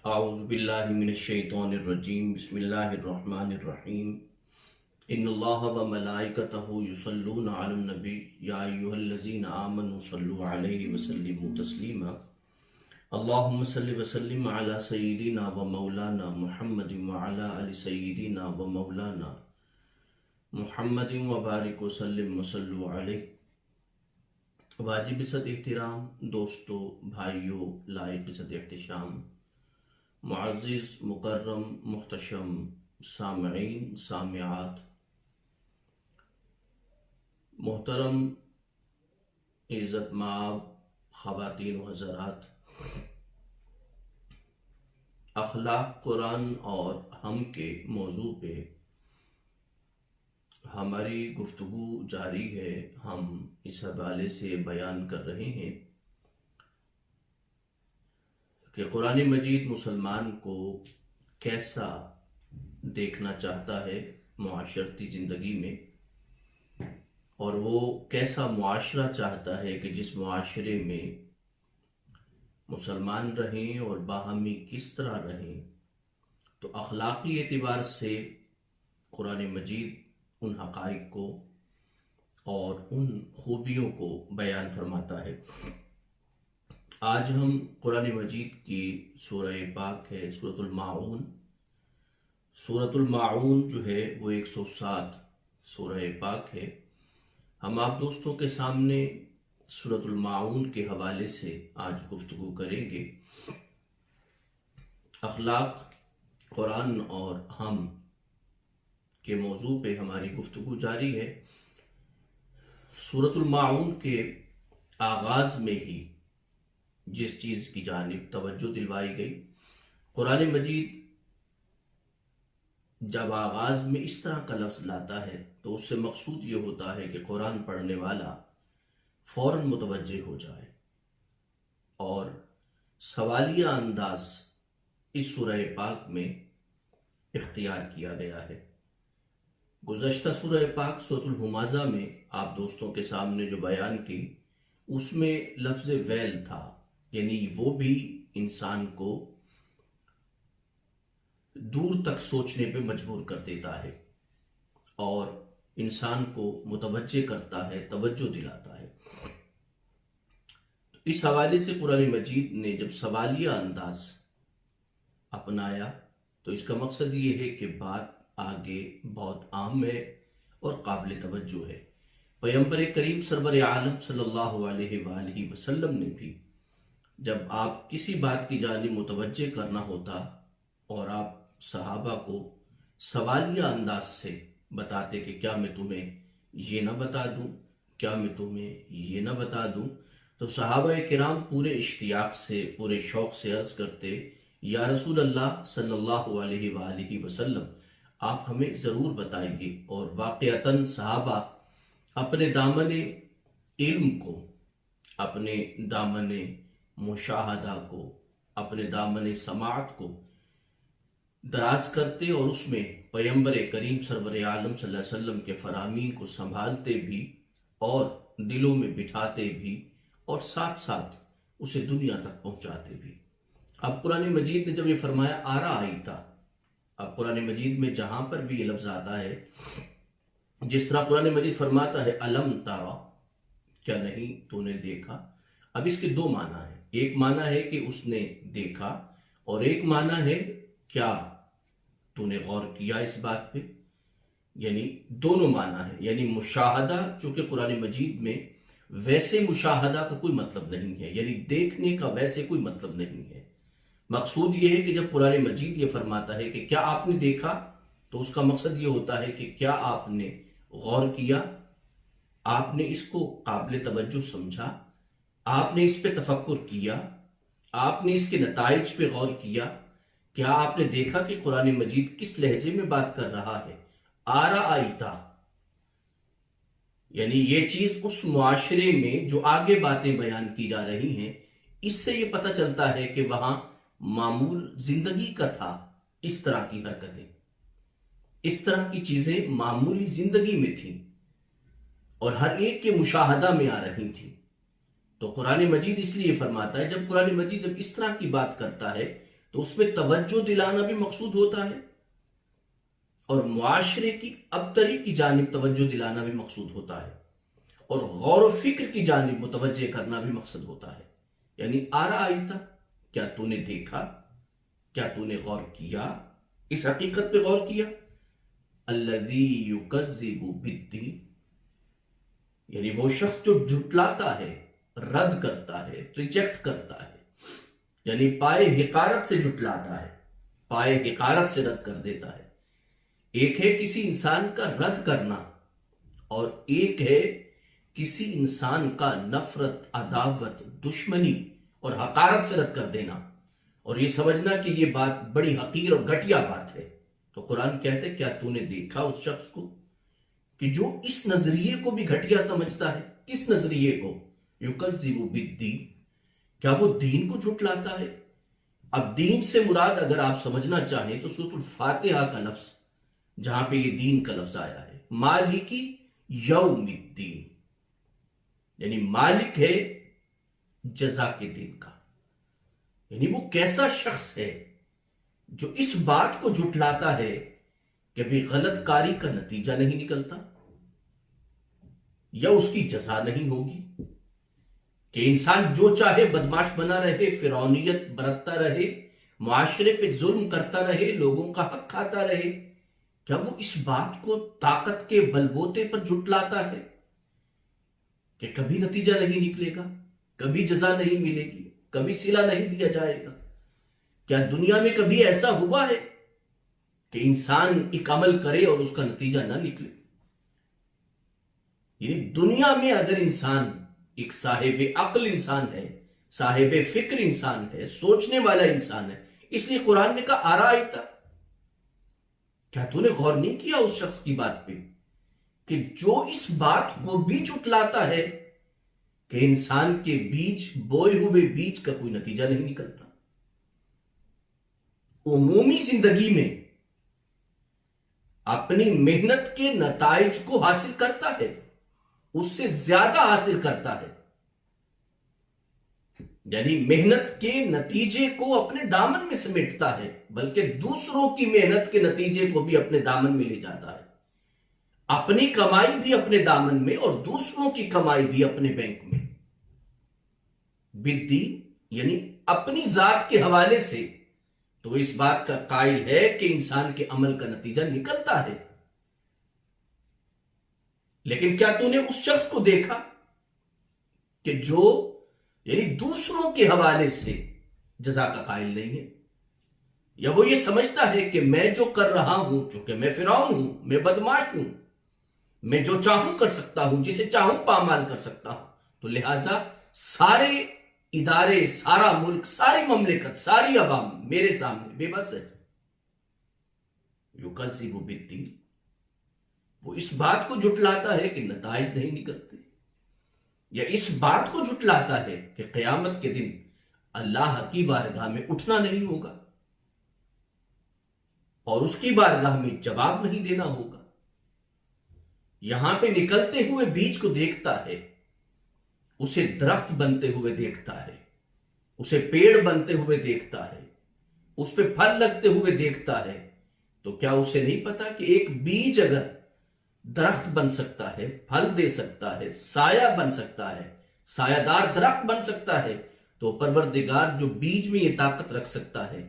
اعوذ باللہ من الشیطان الرجیم بسم اللہ الرحمن الرحیم ان اللہ و ملائکتہ یصلون علی النبی یا ایہا الذین آمنوا صلوا علیہ وسلموا تسلیما اللہم صل وسلم علی سیدنا و مولانا محمد وعلی آل سیدنا و مولانا محمد وبارک وسلم وصلوا علیہ۔ واجب عزت احترام دوستو، بھائیو، لائق عزت احتشام، معزز مکرم محتشم سامعین سامعات، محترم عزت مآب خواتین و حضرات، اخلاق قرآن اور ہم کے موضوع پہ ہماری گفتگو جاری ہے۔ ہم اس حوالے سے بیان کر رہے ہیں کہ قرآن مجید مسلمان کو کیسا دیکھنا چاہتا ہے معاشرتی زندگی میں، اور وہ کیسا معاشرہ چاہتا ہے کہ جس معاشرے میں مسلمان رہیں اور باہمی کس طرح رہیں۔ تو اخلاقی اعتبار سے قرآن مجید ان حقائق کو اور ان خوبیوں کو بیان فرماتا ہے۔ آج ہم قرآن مجید کی سورہ پاک ہے سورۃ الماعون۔ سورۃ الماعون جو ہے وہ 107 سورہ پاک ہے۔ ہم آپ دوستوں کے سامنے سورۃ الماعون کے حوالے سے آج گفتگو کریں گے۔ اخلاق قرآن اور ہم کے موضوع پہ ہماری گفتگو جاری ہے۔ سورۃ الماعون کے آغاز میں ہی جس چیز کی جانب توجہ دلوائی گئی، قرآن مجید جب آغاز میں اس طرح کا لفظ لاتا ہے تو اس سے مقصود یہ ہوتا ہے کہ قرآن پڑھنے والا فوراً متوجہ ہو جائے، اور سوالیہ انداز اس سورہ پاک میں اختیار کیا گیا ہے۔ گزشتہ سورہ پاک سورۃ الہمزہ میں آپ دوستوں کے سامنے جو بیان کی، اس میں لفظ ویل تھا، یعنی وہ بھی انسان کو دور تک سوچنے پہ مجبور کر دیتا ہے اور انسان کو متوجہ کرتا ہے، توجہ دلاتا ہے۔ اس حوالے سے قرآن مجید نے جب سوالیہ انداز اپنایا تو اس کا مقصد یہ ہے کہ بات آگے بہت عام ہے اور قابل توجہ ہے۔ پیغمبر کریم سرور عالم صلی اللہ علیہ وآلہ وسلم نے بھی جب آپ کسی بات کی جانب متوجہ کرنا ہوتا اور آپ صحابہ کو سوالیہ انداز سے بتاتے کہ کیا میں تمہیں یہ نہ بتا دوں، کیا میں تمہیں یہ نہ بتا دوں، تو صحابہ کرام پورے اشتیاق سے، پورے شوق سے عرض کرتے، یا رسول اللہ صلی اللہ علیہ وآلہ وسلم آپ ہمیں ضرور بتائیے۔ اور واقعتاً صحابہ اپنے دامن علم کو، اپنے دامن مشاہدہ کو، اپنے دامن سماعت کو دراز کرتے اور اس میں پیغمبر کریم سرور عالم صلی اللہ علیہ وسلم کے فرامین کو سنبھالتے بھی اور دلوں میں بٹھاتے بھی اور ساتھ ساتھ اسے دنیا تک پہنچاتے بھی۔ اب قرآن مجید نے جب یہ فرمایا آرا آئی تھا، اب قرآن مجید میں جہاں پر بھی یہ لفظ آتا ہے، جس طرح قرآن مجید فرماتا ہے علم تارا، کیا نہیں تو نے دیکھا، اب اس کے دو معنی ہیں۔ ایک معنی ہے کہ اس نے دیکھا، اور ایک معنی ہے کیا تو نے غور کیا اس بات پہ، یعنی دونوں معنی ہیں۔ یعنی مشاہدہ، چونکہ قرآن مجید میں ویسے مشاہدہ کا کوئی مطلب نہیں ہے، یعنی دیکھنے کا ویسے کوئی مطلب نہیں ہے۔ مقصود یہ ہے کہ جب قرآن مجید یہ فرماتا ہے کہ کیا آپ نے دیکھا، تو اس کا مقصد یہ ہوتا ہے کہ کیا آپ نے غور کیا، آپ نے اس کو قابل توجہ سمجھا، آپ نے اس پہ تفکر کیا، آپ نے اس کے نتائج پہ غور کیا، کیا آپ نے دیکھا کہ قرآن مجید کس لہجے میں بات کر رہا ہے۔ آرا آئیتا، یعنی یہ چیز اس معاشرے میں جو آگے باتیں بیان کی جا رہی ہیں، اس سے یہ پتہ چلتا ہے کہ وہاں معمول زندگی کا تھا، اس طرح کی حرکتیں، اس طرح کی چیزیں معمولی زندگی میں تھیں اور ہر ایک کے مشاہدہ میں آ رہی تھیں۔ تو قرآن مجید اس لیے فرماتا ہے، جب قرآن مجید جب اس طرح کی بات کرتا ہے تو اس میں توجہ دلانا بھی مقصود ہوتا ہے اور معاشرے کی ابتری کی جانب توجہ دلانا بھی مقصود ہوتا ہے اور غور و فکر کی جانب متوجہ کرنا بھی مقصد ہوتا ہے. یعنی آرأیت، کیا تو نے دیکھا، کیا تو نے غور کیا، اس حقیقت پہ غور کیا. الذی یکذب بالدین، یعنی وہ شخص جو جھٹلاتا ہے، رد کرتا ہے، ریجیکٹ کرتا ہے، یعنی پائے حقارت سے جھٹلاتا ہے، پائے حقارت سے رد کر دیتا ہے. ایک ہے کسی انسان کا رد کرنا اور ایک ہے کسی انسان کا نفرت، عداوت، دشمنی اور حقارت سے رد کر دینا اور یہ سمجھنا کہ یہ بات بڑی حقیر اور گھٹیا بات ہے. تو قرآن کہتے کیا تو نے دیکھا اس شخص کو کہ جو اس نظریے کو بھی گھٹیا سمجھتا ہے. کس نظریے کو؟ یکذب بالدین، کیا وہ دین کو جھٹلاتا ہے. اب دین سے مراد اگر آپ سمجھنا چاہیں تو سورۃ الفاتحہ کا لفظ جہاں پہ یہ دین کا لفظ آیا ہے، مالکی یوم الدین، یعنی مالک ہے جزا کے دن کا. یعنی وہ کیسا شخص ہے جو اس بات کو جھٹلاتا ہے کہ بھی غلط کاری کا نتیجہ نہیں نکلتا یا اس کی جزا نہیں ہوگی، کہ انسان جو چاہے بدماش بنا رہے، فرعونیت برتتا رہے، معاشرے پہ ظلم کرتا رہے، لوگوں کا حق کھاتا رہے. کیا وہ اس بات کو طاقت کے بلبوتے پر جھٹلاتا ہے کہ کبھی نتیجہ نہیں نکلے گا، کبھی جزا نہیں ملے گی، کبھی صلہ نہیں دیا جائے گا؟ کیا دنیا میں کبھی ایسا ہوا ہے کہ انسان ایک عمل کرے اور اس کا نتیجہ نہ نکلے؟ یعنی دنیا میں اگر انسان ایک صاحب عقل انسان ہے، صاحب فکر انسان ہے، سوچنے والا انسان ہے، اس لیے قرآن نے کہا آرأیت، کیا تو نے غور نہیں کیا اس شخص کی بات پہ کہ جو اس بات کو بھی جھٹلاتا ہے کہ انسان کے بیچ بوئے ہوئے بیج کا کوئی نتیجہ نہیں نکلتا. عمومی زندگی میں اپنی محنت کے نتائج کو حاصل کرتا ہے، اس سے زیادہ حاصل کرتا ہے، یعنی محنت کے نتیجے کو اپنے دامن میں سمیٹتا ہے، بلکہ دوسروں کی محنت کے نتیجے کو بھی اپنے دامن میں لے جاتا ہے. اپنی کمائی بھی اپنے دامن میں اور دوسروں کی کمائی بھی اپنے بینک میں. بالدین یعنی اپنی ذات کے حوالے سے تو اس بات کا قائل ہے کہ انسان کے عمل کا نتیجہ نکلتا ہے. لیکن کیا تو نے اس شخص کو دیکھا کہ جو یعنی دوسروں کے حوالے سے جزا کا قائل نہیں ہے، یا وہ یہ سمجھتا ہے کہ میں جو کر رہا ہوں، چونکہ میں فرعون ہوں، میں بدماش ہوں، میں جو چاہوں کر سکتا ہوں، جسے چاہوں پامال کر سکتا ہوں، تو لہٰذا سارے ادارے، سارا ملک، ساری مملکت، ساری عوام میرے سامنے بے بس ہے. یکذب بالدین، وہ اس بات کو جھٹلاتا ہے کہ نتائج نہیں نکلتے، یا اس بات کو جھٹلاتا ہے کہ قیامت کے دن اللہ کی بارگاہ میں اٹھنا نہیں ہوگا اور اس کی بارگاہ میں جواب نہیں دینا ہوگا. یہاں پہ نکلتے ہوئے بیج کو دیکھتا ہے، اسے درخت بنتے ہوئے دیکھتا ہے، اسے پیڑ بنتے ہوئے دیکھتا ہے، اس پہ پھل لگتے ہوئے دیکھتا ہے. تو کیا اسے نہیں پتا کہ ایک بیج اگر درخت بن سکتا ہے، پھل دے سکتا ہے، سایہ بن سکتا ہے، سایہ دار درخت بن سکتا ہے، تو پروردگار جو بیج میں یہ طاقت رکھ سکتا ہے،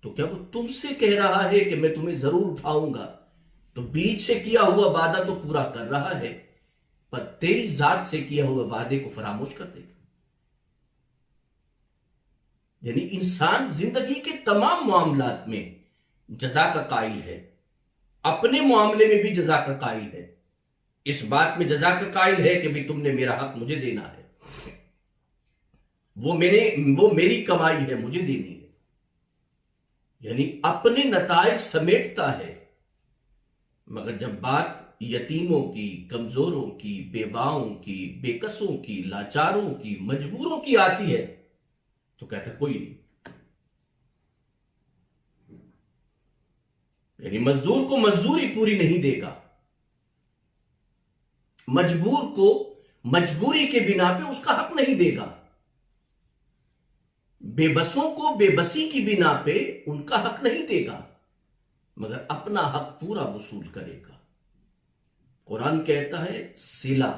تو کیا وہ تم سے کہہ رہا ہے کہ میں تمہیں ضرور اٹھاؤں گا؟ تو بیج سے کیا ہوا وعدہ تو پورا کر رہا ہے، پر تیری ذات سے کیا ہوا وعدے کو فراموش کر دے گا. یعنی انسان زندگی کے تمام معاملات میں جزا کا قائل ہے، اپنے معاملے میں بھی جزا کا قائل ہے. اس بات میں جزا کا قائل ہے کہ بھی تم نے میرا حق مجھے دینا ہے، وہ میری کمائی ہے، مجھے دینی ہے. یعنی اپنے نتائج سمیٹتا ہے، مگر جب بات یتیموں کی، کمزوروں کی، بیواؤں کی، بے کسوں کی، لاچاروں کی، مجبوروں کی آتی ہے تو کہتا ہے کوئی نہیں. یعنی مزدور کو مزدوری پوری نہیں دے گا، مجبور کو مجبوری کے بنا پہ اس کا حق نہیں دے گا، بے بسوں کو بے بسی کی بنا پہ ان کا حق نہیں دے گا، مگر اپنا حق پورا وصول کرے گا۔ قرآن کہتا ہے صلہ،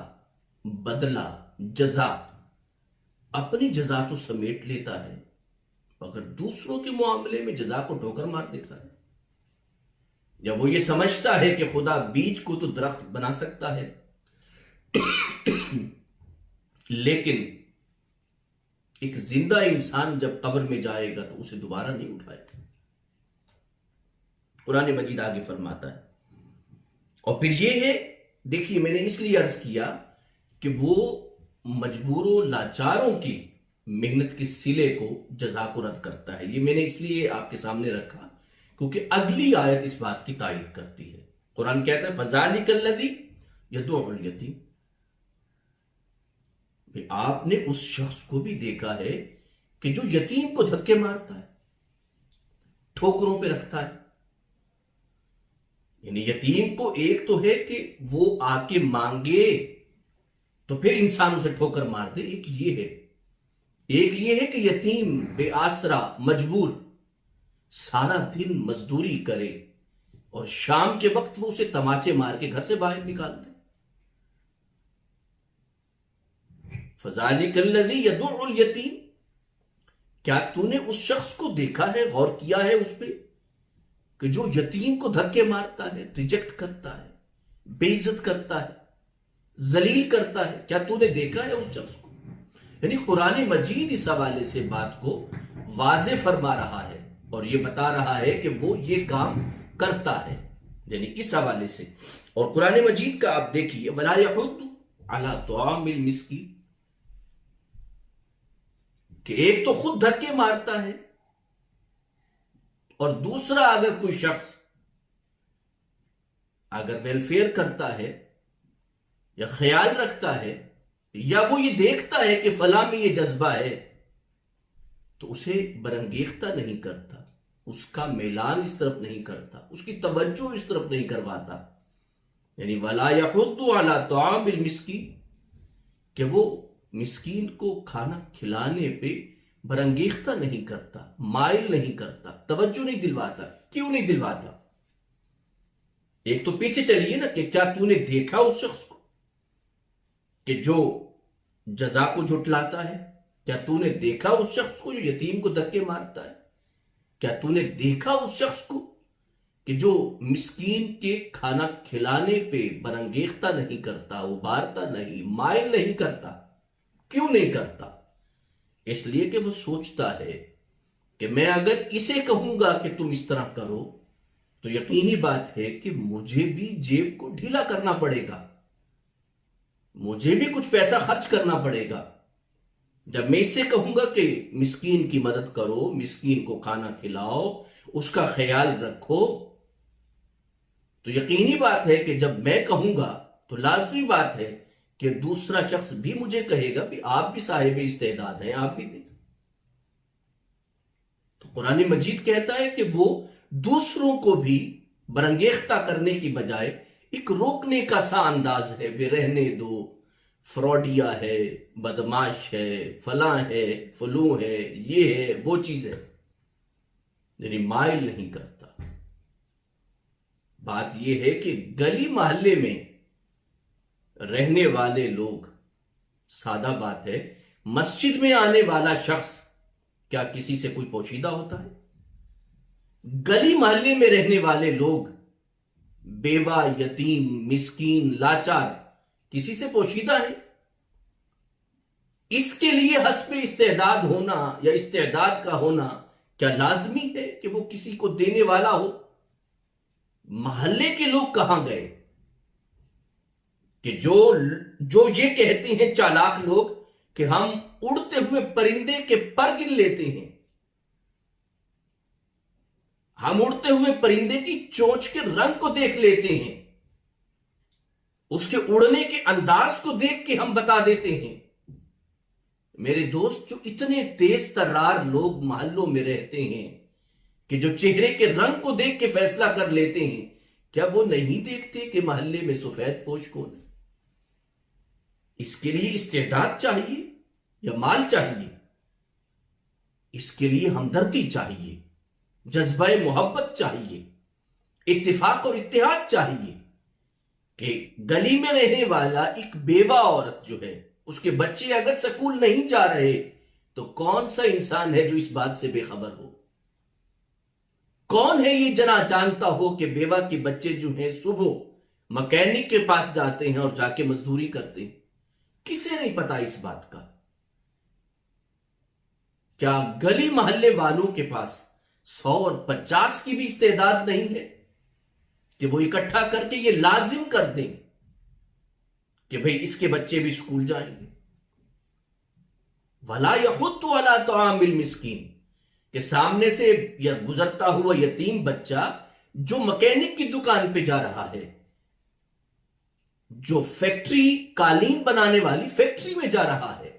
بدلہ، جزا، اپنی جزا تو سمیٹ لیتا ہے مگر دوسروں کے معاملے میں جزا کو ٹھوکر مار دیتا ہے۔ یا وہ یہ سمجھتا ہے کہ خدا بیج کو تو درخت بنا سکتا ہے لیکن ایک زندہ انسان جب قبر میں جائے گا تو اسے دوبارہ نہیں اٹھائے گا۔ قرآن مجید آگے فرماتا ہے، اور پھر یہ ہے، دیکھیے میں نے اس لیے عرض کیا کہ وہ مجبوروں لاچاروں کی محنت کے صلے کو، جزا کو رد کرتا ہے۔ یہ میں نے اس لیے آپ کے سامنے رکھا کیونکہ اگلی آیت اس بات کی تائید کرتی ہے۔ قرآن کہتا ہے فَذَلِكَ الَّذِي يَدُعُّ الْيَتِيمَ، آپ نے اس شخص کو بھی دیکھا ہے کہ جو یتیم کو دھکے مارتا ہے، ٹھوکروں پہ رکھتا ہے۔ یعنی یتیم کو ایک تو ہے کہ وہ آ کے مانگے تو پھر انسان اسے ٹھوکر مار دے، ایک یہ ہے کہ یتیم بے آسرا مجبور سارا دن مزدوری کرے اور شام کے وقت وہ اسے تماچے مار کے گھر سے باہر نکال دے۔ فَذَلِكَ الَّذِي يَدُعُّ الْيَتِيمَ، کیا تو نے اس شخص کو دیکھا ہے، غور کیا ہے اس پہ کہ جو یتیم کو دھکے مارتا ہے، ریجیکٹ کرتا ہے، بے عزت کرتا ہے، ذلیل کرتا ہے؟ کیا تو نے دیکھا ہے اس شخص کو؟ یعنی قرآن مجید اس حوالے سے بات کو واضح فرما رہا ہے اور یہ بتا رہا ہے کہ وہ یہ کام کرتا ہے، یعنی اس حوالے سے۔ اور قرآن مجید کا آپ دیکھیے وَلَا يَحُضُّ عَلَىٰ طَعَامِ الْمِسْكِينِ، کہ ایک تو خود دھکے مارتا ہے اور دوسرا اگر کوئی شخص اگر ویلفیئر کرتا ہے یا خیال رکھتا ہے یا وہ یہ دیکھتا ہے کہ فلاں میں یہ جذبہ ہے تو اسے برانگیختہ نہیں کرتا، اس کا میلان اس طرف نہیں کرتا، اس کی توجہ اس طرف نہیں کرواتا۔ یعنی وَلَا يَحُضُّ عَلَىٰ طَعَامِ الْمِسْكِينِ، کہ وہ مسکین کو کھانا کھلانے پہ برانگیختہ نہیں کرتا، مائل نہیں کرتا، توجہ نہیں دلواتا۔ کیوں نہیں دلواتا؟ ایک تو پیچھے چلیے نا کہ کیا تو نے دیکھا اس شخص کو کہ جو جزا کو جھٹلاتا ہے؟ کیا تو نے دیکھا اس شخص کو جو یتیم کو دھکے مارتا ہے؟ کیا تو نے دیکھا اس شخص کو کہ جو مسکین کے کھانا کھلانے پہ برانگیختہ نہیں کرتا، ابھارتا نہیں، مائل نہیں کرتا؟ کیوں نہیں کرتا؟ اس لیے کہ وہ سوچتا ہے کہ میں اگر اسے کہوں گا کہ تم اس طرح کرو تو یقینی بات ہے کہ مجھے بھی جیب کو ڈھیلا کرنا پڑے گا، مجھے بھی کچھ پیسہ خرچ کرنا پڑے گا۔ جب میں اس سے کہوں گا کہ مسکین کی مدد کرو، مسکین کو کھانا کھلاؤ، اس کا خیال رکھو، تو یقینی بات ہے کہ جب میں کہوں گا تو لازمی بات ہے کہ دوسرا شخص بھی مجھے کہے گا کہ آپ بھی صاحب استعداد ہیں، آپ بھی دیں۔ تو قرآن مجید کہتا ہے کہ وہ دوسروں کو بھی برانگیختہ کرنے کی بجائے ایک روکنے کا سا انداز ہے، بے رہنے دو، فراڈیا ہے، بدماش ہے، فلاں ہے، فلوں ہے، یہ ہے، وہ چیز ہے، یعنی مائل نہیں کرتا۔ بات یہ ہے کہ گلی محلے میں رہنے والے لوگ، سادہ بات ہے، مسجد میں آنے والا شخص کیا کسی سے کوئی پوشیدہ ہوتا ہے؟ گلی محلے میں رہنے والے لوگ، بیوہ، یتیم، مسکین، لاچار، کسی سے پوشیدہ ہے؟ اس کے لیے حسب استعداد ہونا یا استعداد کا ہونا کیا لازمی ہے کہ وہ کسی کو دینے والا ہو؟ محلے کے لوگ کہاں گئے کہ جو یہ کہتے ہیں چالاک لوگ کہ ہم اڑتے ہوئے پرندے کے پر گن لیتے ہیں، ہم اڑتے ہوئے پرندے کی چونچ کے رنگ کو دیکھ لیتے ہیں، اس کے اڑنے کے انداز کو دیکھ کے ہم بتا دیتے ہیں۔ میرے دوست، جو اتنے تیز ترار لوگ محلوں میں رہتے ہیں کہ جو چہرے کے رنگ کو دیکھ کے فیصلہ کر لیتے ہیں، کیا وہ نہیں دیکھتے کہ محلے میں سفید پوش کون ہے؟ اس کے لیے استعداد چاہیے یا مال چاہیے؟ اس کے لیے ہمدردی چاہیے، جذبہ محبت چاہیے، اتفاق اور اتحاد چاہیے کہ گلی میں رہنے والا ایک بیوہ عورت جو ہے، اس کے بچے اگر سکول نہیں جا رہے تو کون سا انسان ہے جو اس بات سے بے خبر ہو؟ کون ہے یہ جانتا ہو کہ بیوہ کے بچے جو ہیں صبح مکینک کے پاس جاتے ہیں اور جا کے مزدوری کرتے ہیں؟ کسے نہیں پتا اس بات کا؟ کیا گلی محلے والوں کے پاس 100 اور 50 کی بھی استعداد نہیں ہے کہ وہ اکٹھا کر کے یہ لازم کر دیں کہ بھئی اس کے بچے بھی اسکول جائیں گے؟ وَلَا يَحُضُّ عَلَىٰ طَعَامِ الْمِسْكِينِ کہ سامنے سے گزرتا ہوا یتیم بچہ جو مکینک کی دکان پہ جا رہا ہے، جو فیکٹری قالین بنانے والی فیکٹری میں جا رہا ہے،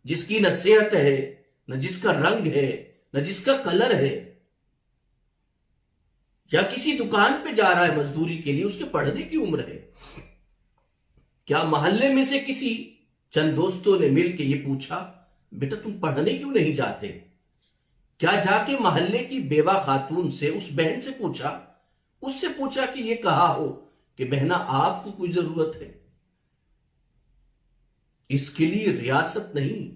جس کی نہ صحت ہے، نہ جس کا رنگ ہے، نہ جس کا کلر ہے، یا کسی دکان پہ جا رہا ہے مزدوری کے لیے، اس کے پڑھنے کی عمر ہے، کیا محلے میں سے کسی چند دوستوں نے مل کے یہ پوچھا بیٹا تم پڑھنے کیوں نہیں جاتے؟ کیا جا کے محلے کی بیوہ خاتون سے، اس بہن سے پوچھا، اس سے پوچھا کہ یہ کہا ہو کہ بہنا آپ کو کوئی ضرورت ہے؟ اس کے لیے ریاست نہیں،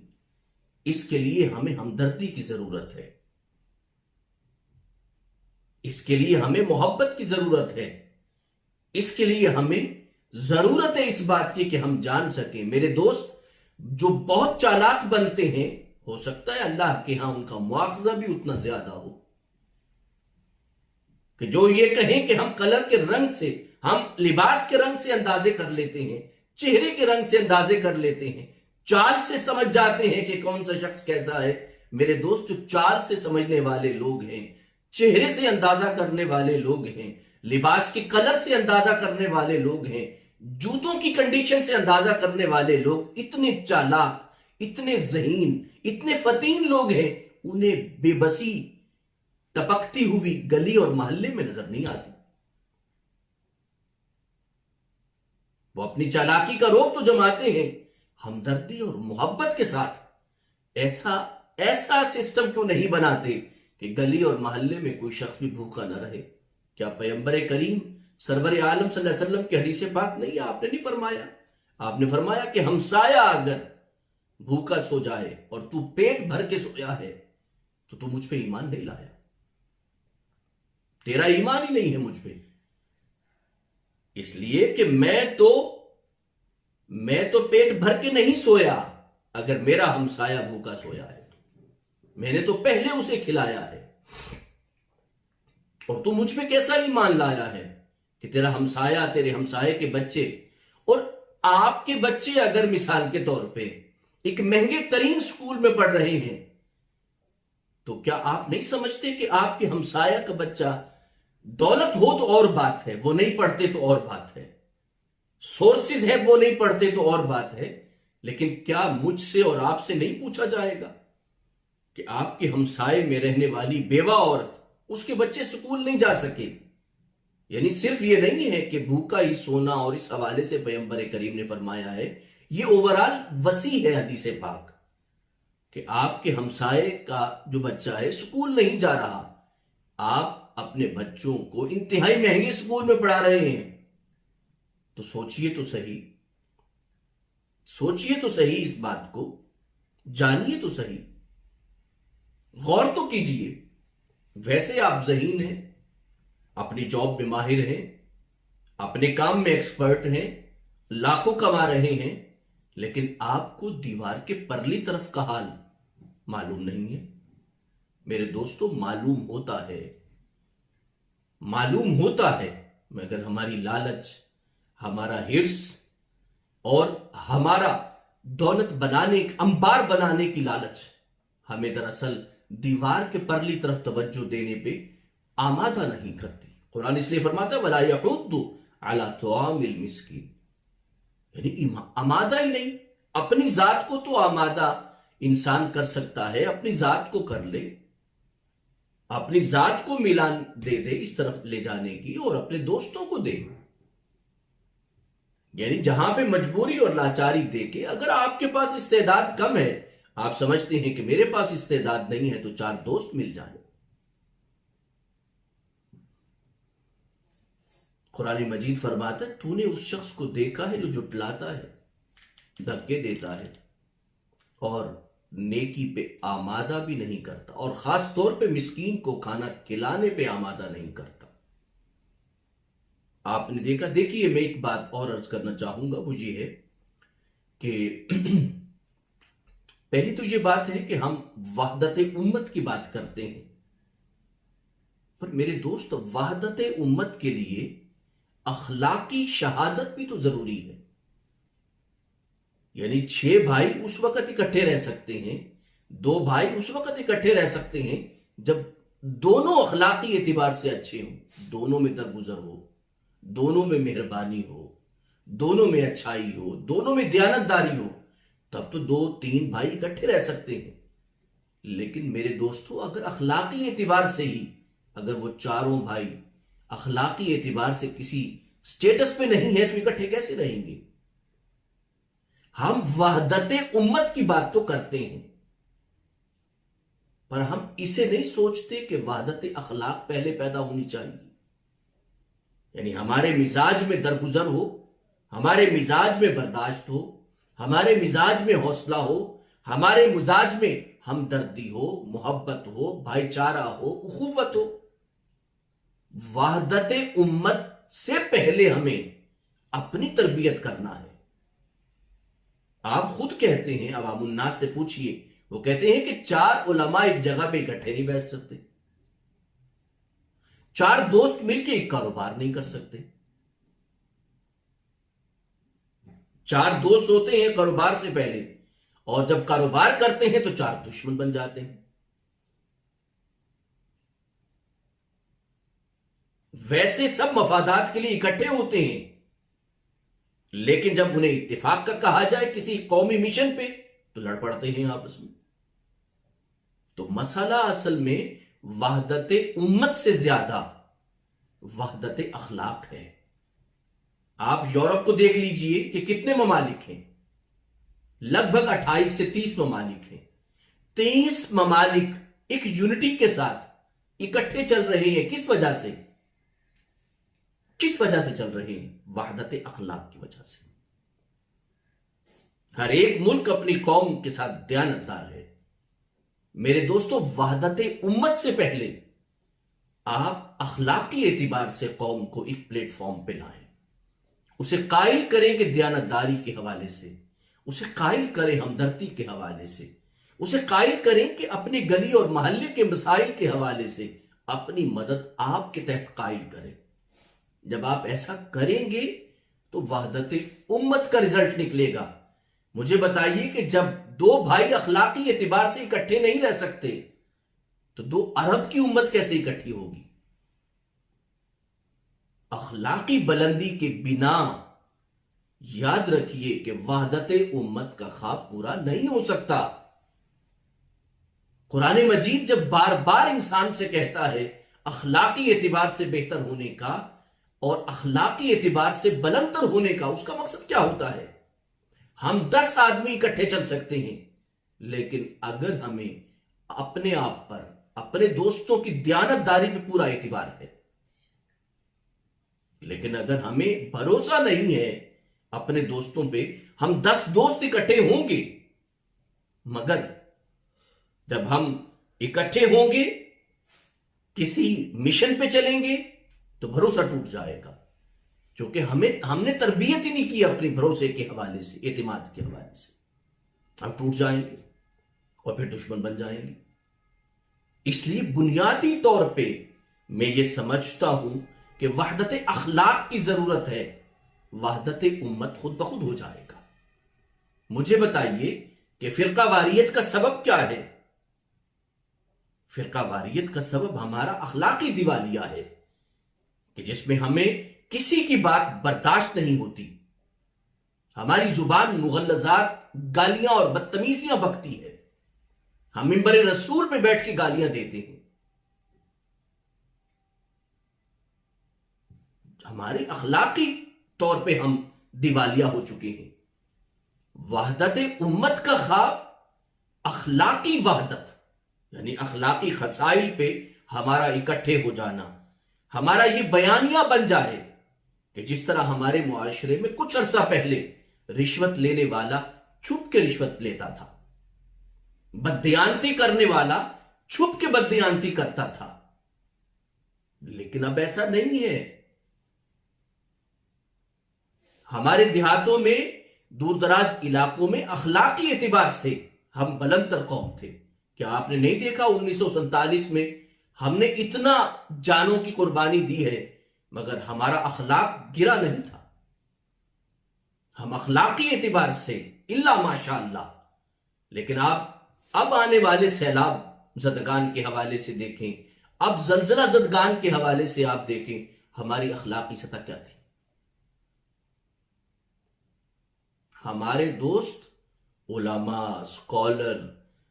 اس کے لیے ہمیں ہمدردی کی ضرورت ہے، اس کے لیے ہمیں محبت کی ضرورت ہے، اس کے لیے ہمیں ضرورت ہے اس بات کی کہ ہم جان سکیں۔ میرے دوست جو بہت چالاک بنتے ہیں، ہو سکتا ہے اللہ کے ہاں ان کا مواخذہ بھی اتنا زیادہ ہو، کہ جو یہ کہیں کہ ہم کلر کے رنگ سے، ہم لباس کے رنگ سے اندازے کر لیتے ہیں، چہرے کے رنگ سے اندازے کر لیتے ہیں، چال سے سمجھ جاتے ہیں کہ کون سا شخص کیسا ہے۔ میرے دوست جو چال سے سمجھنے والے لوگ ہیں، چہرے سے اندازہ کرنے والے لوگ ہیں، لباس کے کلر سے اندازہ کرنے والے لوگ ہیں، جوتوں کی کنڈیشن سے اندازہ کرنے والے لوگ، اتنے چالاک، اتنے ذہین، اتنے فتین لوگ ہیں، انہیں بے بسی ٹپکتی ہوئی گلی اور محلے میں نظر نہیں آتی۔ وہ اپنی چالاکی کا روپ تو جماتے ہیں ہمدردی اور محبت کے ساتھ۔ ایسا سسٹم کیوں نہیں بناتے کہ گلی اور محلے میں کوئی شخص بھی بھوکا نہ رہے؟ کیا پیغمبر کریم سرور عالم صلی اللہ علیہ وسلم کی حدیث پاک نہیں ہے؟ آپ نے نہیں فرمایا؟ آپ نے فرمایا کہ ہمسایہ اگر بھوکا سو جائے اور تو پیٹ بھر کے سویا ہے تو تو مجھ پہ ایمان نہیں لایا، تیرا ایمان ہی نہیں ہے مجھ پہ، اس لیے کہ میں تو پیٹ بھر کے نہیں سویا اگر میرا ہمسایہ بھوکا سویا ہے تو میں نے تو پہلے اسے کھلایا ہے، اور تو مجھ پہ کیسا ایمان لایا ہے کہ تیرا ہمسایہ، تیرے ہمسایہ کے بچے، اور آپ کے بچے اگر مثال کے طور پہ ایک مہنگے ترین سکول میں پڑھ رہے ہیں تو کیا آپ نہیں سمجھتے کہ آپ کے ہمسایہ کا بچہ، دولت ہو تو اور بات ہے، وہ نہیں پڑھتے تو اور بات ہے، سورسز ہے وہ نہیں پڑھتے تو اور بات ہے، لیکن کیا مجھ سے اور آپ سے نہیں پوچھا جائے گا کہ آپ کے ہمسائے میں رہنے والی بیوہ عورت، اس کے بچے سکول نہیں جا سکے؟ یعنی صرف یہ نہیں ہے کہ بھوکا ہی سونا، اور اس حوالے سے پیغمبر کریم نے فرمایا ہے، یہ اوورال وسیع ہے حدیث پاک، کہ آپ کے ہمسائے کا جو بچہ ہے سکول نہیں جا رہا، آپ اپنے بچوں کو انتہائی مہنگے سکول میں پڑھا رہے ہیں، تو سوچئے تو صحیح اس بات کو، جانیے تو صحیح، غور تو کیجئے۔ ویسے آپ ذہین ہیں، اپنی جاب میں ماہر ہیں، اپنے کام میں ایکسپرٹ ہیں، لاکھوں کما رہے ہیں، لیکن آپ کو دیوار کے پرلی طرف کا حال معلوم نہیں ہے۔ میرے دوستو، معلوم ہوتا ہے مگر ہماری لالچ، ہمارا ہرس اور ہمارا دولت بنانے، انبار بنانے کی لالچ ہمیں دراصل دیوار کے پرلی طرف توجہ دینے پہ آمادہ نہیں کرتی۔ قرآن اس لیے فرماتا ہے وَلَا يَحُضُّ عَلَىٰ طَعَامِ الْمِسْكِينِ، یعنی آمادہ ہی نہیں۔ اپنی ذات کو تو آمادہ انسان کر سکتا ہے، اپنی ذات کو کر لے، اپنی ذات کو ملان دے اس طرف لے جانے کی، اور اپنے دوستوں کو دے، یعنی جہاں پہ مجبوری اور لاچاری دے کے، اگر آپ کے پاس استعداد کم ہے، آپ سمجھتے ہیں کہ میرے پاس استعداد نہیں ہے تو 4 دوست مل جائیں۔ قرآن مجید فرماتا ہے تو نے اس شخص کو دیکھا ہے جو جھٹلاتا ہے، دھکے دیتا ہے اور نیکی پہ آمادہ بھی نہیں کرتا، اور خاص طور پہ مسکین کو کھانا کھلانے پہ آمادہ نہیں کرتا۔ آپ نے دیکھا، دیکھیے میں ایک بات اور عرض کرنا چاہوں گا، وہ یہ ہے کہ پہلی تو یہ بات ہے کہ ہم وحدت امت کی بات کرتے ہیں، پر میرے دوست وحدت امت کے لیے اخلاقی شہادت بھی تو ضروری ہے۔ یعنی 6 بھائی اس وقت اکٹھے رہ سکتے ہیں، 2 بھائی اس وقت اکٹھے رہ سکتے ہیں جب دونوں اخلاقی اعتبار سے اچھے ہوں، دونوں میں درگزر ہو، دونوں میں مہربانی ہو، دونوں میں اچھائی ہو، دونوں میں دیانتداری ہو، تب تو 2-3 بھائی اکٹھے رہ سکتے ہیں۔ لیکن میرے دوستو، اگر اخلاقی اعتبار سے ہی اگر وہ چاروں بھائی اخلاقی اعتبار سے کسی سٹیٹس پہ نہیں ہے تو اکٹھے کیسے رہیں گے؟ ہم وحدت امت کی بات تو کرتے ہیں، پر ہم اسے نہیں سوچتے کہ وحدت اخلاق پہلے پیدا ہونی چاہیے۔ یعنی ہمارے مزاج میں درگزر ہو، ہمارے مزاج میں برداشت ہو، ہمارے مزاج میں حوصلہ ہو، ہمارے مزاج میں ہمدردی ہو، محبت ہو، بھائی چارہ ہو، اخوت ہو۔ وحدت امت سے پہلے ہمیں اپنی تربیت کرنا ہے۔ آپ خود کہتے ہیں، عوام الناس سے پوچھئے، وہ کہتے ہیں کہ 4 علماء ایک جگہ پہ اکٹھے نہیں بیٹھ سکتے، 4 دوست مل کے ایک کاروبار نہیں کر سکتے، 4 دوست ہوتے ہیں کاروبار سے پہلے، اور جب کاروبار کرتے ہیں تو 4 دشمن بن جاتے ہیں۔ ویسے سب مفادات کے لیے اکٹھے ہوتے ہیں، لیکن جب انہیں اتفاق کا کہا جائے کسی قومی مشن پہ تو لڑ پڑتے ہیں آپس میں۔ تو مسئلہ اصل میں وحدت امت سے زیادہ وحدت اخلاق ہے۔ آپ یورپ کو دیکھ لیجئے کہ کتنے ممالک ہیں، لگ بھگ 28 سے 30 ممالک ہیں۔ 30 ممالک ایک یونٹی کے ساتھ اکٹھے چل رہے ہیں، کس وجہ سے؟ کس وجہ سے چل رہے ہیں؟ وحدت اخلاق کی وجہ سے۔ ہر ایک ملک اپنی قوم کے ساتھ دیانتدار ہے۔ میرے دوستو، وحدت امت سے پہلے آپ اخلاقی اعتبار سے قوم کو ایک پلیٹ فارم پہ لائیں، اسے قائل کریں کہ دیانتداری کے حوالے سے، اسے قائل کریں ہمدردی کے حوالے سے، اسے قائل کریں کہ اپنے گلی اور محلے کے مسائل کے حوالے سے اپنی مدد آپ کے تحت قائل کریں۔ جب آپ ایسا کریں گے تو وحدت امت کا رزلٹ نکلے گا۔ مجھے بتائیے کہ جب 2 بھائی اخلاقی اعتبار سے اکٹھے نہیں رہ سکتے تو 2 ارب کی امت کیسے اکٹھی ہوگی؟ اخلاقی بلندی کے بنا یاد رکھیے کہ وحدت امت کا خواب پورا نہیں ہو سکتا۔ قرآن مجید جب بار بار انسان سے کہتا ہے اخلاقی اعتبار سے بہتر ہونے کا اور اخلاقی اعتبار سے بلندتر ہونے کا، اس کا مقصد کیا ہوتا ہے؟ ہم 10 آدمی اکٹھے چل سکتے ہیں، لیکن اگر ہمیں اپنے آپ پر، اپنے دوستوں کی دیانتداری پہ پورا اعتبار ہے، لیکن اگر ہمیں بھروسہ نہیں ہے اپنے دوستوں پہ، ہم 10 دوست اکٹھے ہوں گے، مگر جب ہم اکٹھے ہوں گے کسی مشن پہ چلیں گے تو بھروسہ ٹوٹ جائے گا، کیونکہ ہم نے تربیت ہی نہیں کی اپنے بھروسے کے حوالے سے، اعتماد کے حوالے سے۔ ہم ٹوٹ جائیں گے اور پھر دشمن بن جائیں گے۔ اس لیے بنیادی طور پہ میں یہ سمجھتا ہوں کہ وحدت اخلاق کی ضرورت ہے، وحدت امت خود بخود ہو جائے گا۔ مجھے بتائیے کہ فرقہ واریت کا سبب کیا ہے؟ فرقہ واریت کا سبب ہمارا اخلاقی دیوالیہ ہے، کہ جس میں ہمیں کسی کی بات برداشت نہیں ہوتی، ہماری زبان مغلظات، گالیاں اور بدتمیزیاں بکتی ہے، ہم منبر رسول پہ بیٹھ کے گالیاں دیتے ہیں۔ ہمارے اخلاقی طور پہ ہم دیوالیہ ہو چکے ہیں۔ وحدت امت کا خواب اخلاقی وحدت یعنی اخلاقی خصائل پہ ہمارا اکٹھے ہو جانا، ہمارا یہ بیانیہ بن جائے کہ جس طرح ہمارے معاشرے میں کچھ عرصہ پہلے رشوت لینے والا چھپ کے رشوت لیتا تھا، بددیانتی کرنے والا چھپ کے بددیانتی کرتا تھا، لیکن اب ایسا نہیں ہے۔ ہمارے دیہاتوں میں، دور دراز علاقوں میں اخلاقی اعتبار سے ہم بلند تر قوم تھے۔ کیا آپ نے نہیں دیکھا 1947 میں ہم نے اتنا جانوں کی قربانی دی ہے مگر ہمارا اخلاق گرا نہیں تھا؟ ہم اخلاقی اعتبار سے الا ماشاء اللہ، لیکن آپ اب آنے والے سیلاب زدگان کے حوالے سے دیکھیں، اب زلزلہ زدگان کے حوالے سے آپ دیکھیں ہماری اخلاقی سطح کیا تھی۔ ہمارے دوست علماء، اسکالر،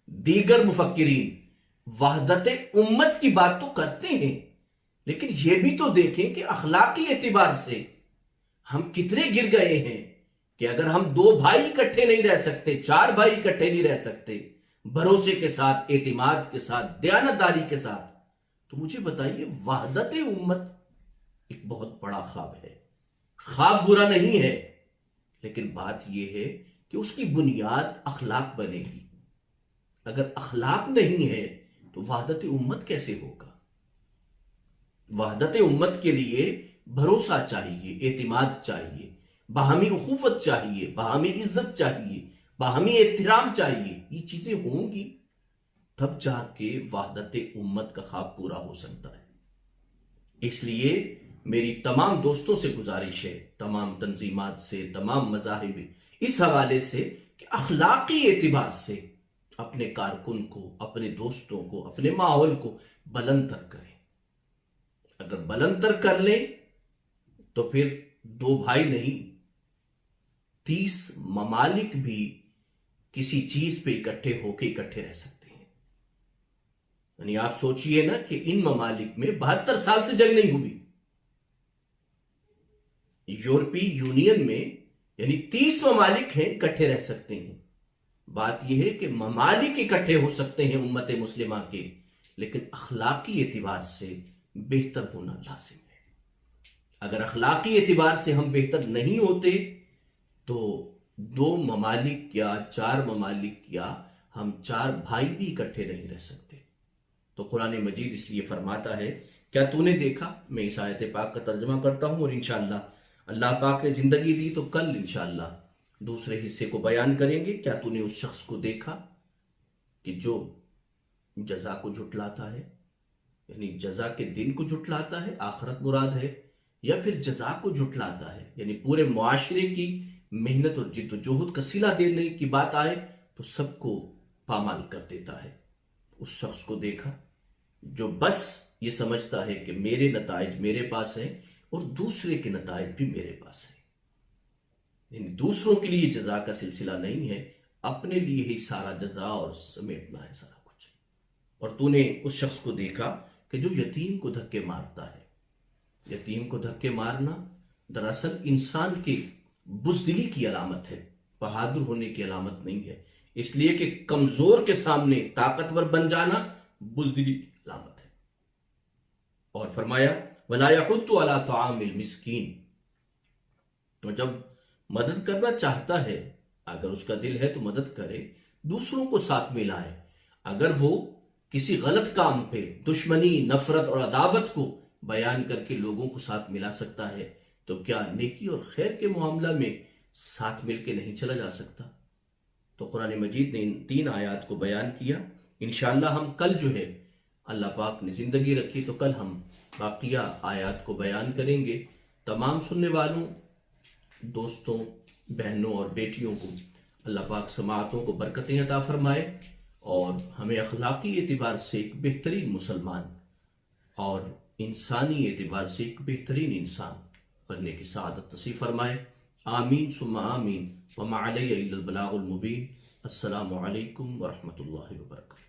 دیگر مفکرین وحدت امت کی بات تو کرتے ہیں، لیکن یہ بھی تو دیکھیں کہ اخلاقی اعتبار سے ہم کتنے گر گئے ہیں کہ اگر ہم 2 بھائی اکٹھے نہیں رہ سکتے، 4 بھائی اکٹھے نہیں رہ سکتے بھروسے کے ساتھ، اعتماد کے ساتھ، دیانتداری کے ساتھ، تو مجھے بتائیے وحدت امت ایک بہت بڑا خواب ہے۔ خواب برا نہیں ہے، لیکن بات یہ ہے کہ اس کی بنیاد اخلاق بنے گی۔ اگر اخلاق نہیں ہے تو وحدت امت کیسے ہوگا؟ وحدت امت کے لیے بھروسہ چاہیے، اعتماد چاہیے، باہمی اخوت چاہیے، باہمی عزت چاہیے، باہمی احترام چاہیے۔ یہ چیزیں ہوں گی تب جا کے وحدت امت کا خواب پورا ہو سکتا ہے۔ اس لیے میری تمام دوستوں سے گزارش ہے، تمام تنظیمات سے، تمام مذاہب، اس حوالے سے کہ اخلاقی اعتبار سے اپنے کارکن کو، اپنے دوستوں کو، اپنے ماحول کو بلند تر کریں۔ اگر بلند تر کر لیں تو پھر 2 بھائی نہیں، 30 ممالک بھی کسی چیز پہ اکٹھے ہو کے اکٹھے رہ سکتے ہیں۔ یعنی آپ سوچئے نا کہ ان ممالک میں 72 سال سے جنگ نہیں ہوئی، یورپی یونین میں یعنی 30 ممالک ہیں اکٹھے رہ سکتے ہیں۔ بات یہ ہے کہ ممالک اکٹھے ہو سکتے ہیں امت مسلمہ کے، لیکن اخلاقی اعتبار سے بہتر ہونا لازم ہے۔ اگر اخلاقی اعتبار سے ہم بہتر نہیں ہوتے تو 2 ممالک یا 4 ممالک یا ہم 4 بھائی بھی اکٹھے نہیں رہ سکتے۔ تو قرآن مجید اس لیے فرماتا ہے، کیا تو نے دیکھا؟ میں اس آیت پاک کا ترجمہ کرتا ہوں اور انشاءاللہ اللہ پاک نے زندگی دی تو کل انشاءاللہ دوسرے حصے کو بیان کریں گے۔ کیا تو نے اس شخص کو دیکھا کہ جو جزا کو جھٹلاتا ہے، یعنی جزا کے دن کو جھٹلاتا ہے، آخرت مراد ہے، یا پھر جزا کو جھٹلاتا ہے یعنی پورے معاشرے کی محنت اور جد و جہد کا صلہ دینے کی بات آئے تو سب کو پامال کر دیتا ہے۔ اس شخص کو دیکھا جو بس یہ سمجھتا ہے کہ میرے نتائج میرے پاس ہیں اور دوسرے کے نتائج بھی میرے پاس ہیں، یعنی دوسروں کے لیے جزا کا سلسلہ نہیں ہے، اپنے لیے ہی سارا جزا اور سمیٹنا ہے سارا کچھ۔ اور تو نے اس شخص کو دیکھا کہ جو یتیم کو دھکے مارتا ہے۔ یتیم کو دھکے مارنا دراصل انسان کی بزدلی کی علامت ہے، بہادر ہونے کی علامت نہیں ہے، اس لیے کہ کمزور کے سامنے طاقتور بن جانا بزدلی کی علامت ہے۔ اور فرمایا وَلَا يَحُضُّ عَلَىٰ طَعَامِ الْمِسْكِينِ، تو جب مدد کرنا چاہتا ہے، اگر اس کا دل ہے تو مدد کرے، دوسروں کو ساتھ ملائے۔ اگر وہ کسی غلط کام پہ دشمنی، نفرت اور عداوت کو بیان کر کے لوگوں کو ساتھ ملا سکتا ہے تو کیا نیکی اور خیر کے معاملہ میں ساتھ مل کے نہیں چلا جا سکتا؟ تو قرآن مجید نے ان 3 آیات کو بیان کیا۔ انشاءاللہ ہم کل جو ہے اللہ پاک نے زندگی رکھی تو کل ہم باقیہ آیات کو بیان کریں گے۔ تمام سننے والوں، دوستوں، بہنوں اور بیٹیوں کو اللہ پاک سماعتوں کو برکتیں عطا فرمائے اور ہمیں اخلاقی اعتبار سے ایک بہترین مسلمان اور انسانی اعتبار سے ایک بہترین انسان بننے کی سعادت نصیب فرمائے۔ آمین ثم آمین وما علی الا البلاغ المبین۔ السلام علیکم ورحمۃ اللہ وبرکاتہ۔